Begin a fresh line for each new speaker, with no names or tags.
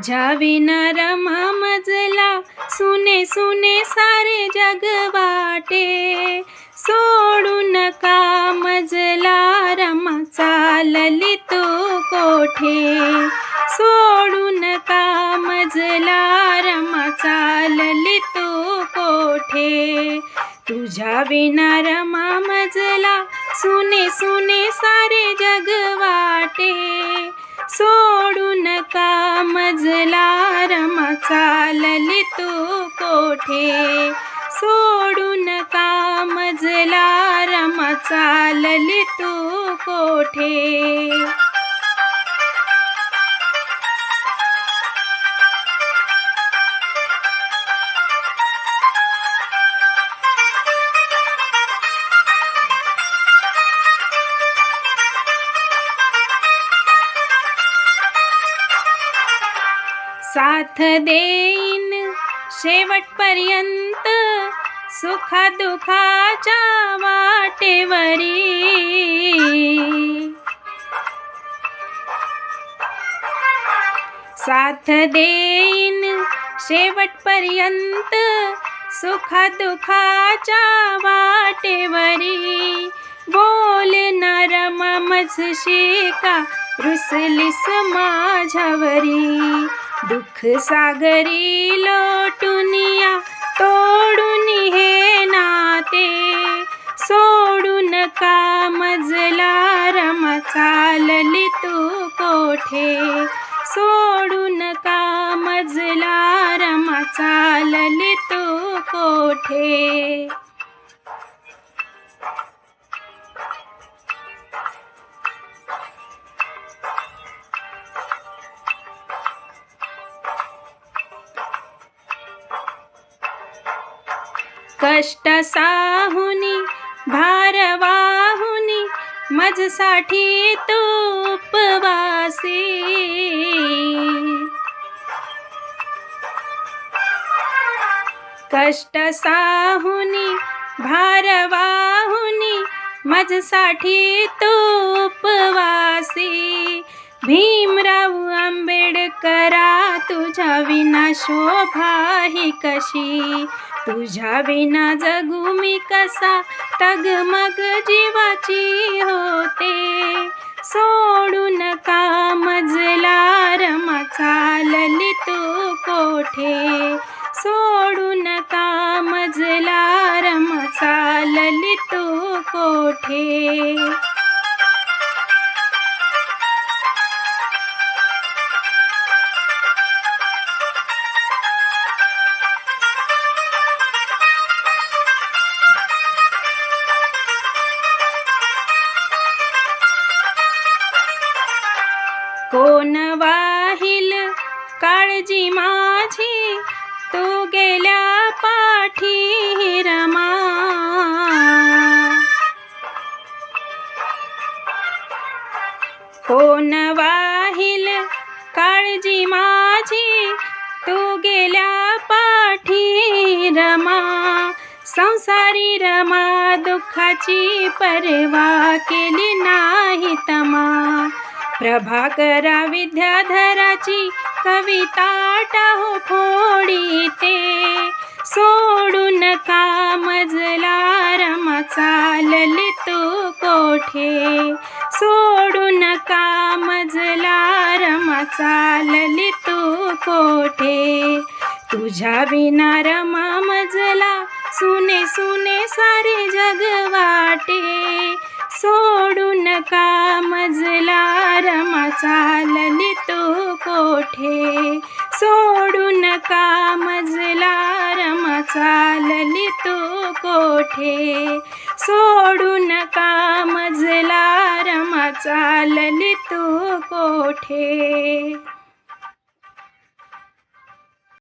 तुझ्या विना रमा मजला, सुने सुने सारे जग वाटे. सोडू नका मजला रमा, चालली तू कोठे. सोडू नका मजला रमा, चालली तू कोठे. तुझ्या विना रमा मजला, सुने सुने सारे जग वाटे. सोडू नका मजला रमा, चालली तू कोठे. सोडू नका मजला रमा, चालली तू कोठे. साथ देईन शेवटपर्यंत, सुखा दुखाच्या वाटेवरी. साथ देईन शेवटपर्यंत, सुखा दुखाच्या वाटेवरी. बोलणार मजशी का, रुसलीस माझ्यावरी. दुःख सागरी लोटुनिया, तोडून हे नाते. सोडू नका मजला रमा, चालली तू कोठे. सोडू नका मजला रमा, चालली तू कोठे. कष्ट साहुनी भारवाहुनी, मजसाठी तू उपवासी. कष्ट साहुनी भारवाहुनी, मजसाठी तू उपवासी. भीमराव आंबेडकरा, तुझ्या विना शोभा ही कशी. तुझ्या विना जगू मी कसा, तगमग जीवाची होते. सोडू नका मजला रमा, चालली तू कोठे. सोडू नका मजला रमा, चालली तू कोठे. कोण वाहिल काळजी माझी, तू गेल्या पाठी रमा. कोण वाहिल काळजी माझी, तू गेल्या पाठी रमा. संसारी रमा, दुःखाची पर्वा केली नाही तमा. प्रभाकरा विद्याधराची कविता टाहो फोडीते. सोडू नका मजला रमा, चालली तू कोठे. सोडू नका मजला रमा, चालली तू कोठे. तुझ्या विना रमा मजला, सुने सुने सारे जग वाटे. सोडू नका मजला रमा, चालली तू कोठे. सोडू नका मजला रमा, चालली तू कोठे. सोडू नका मजला रमा, चालली तू कोठे.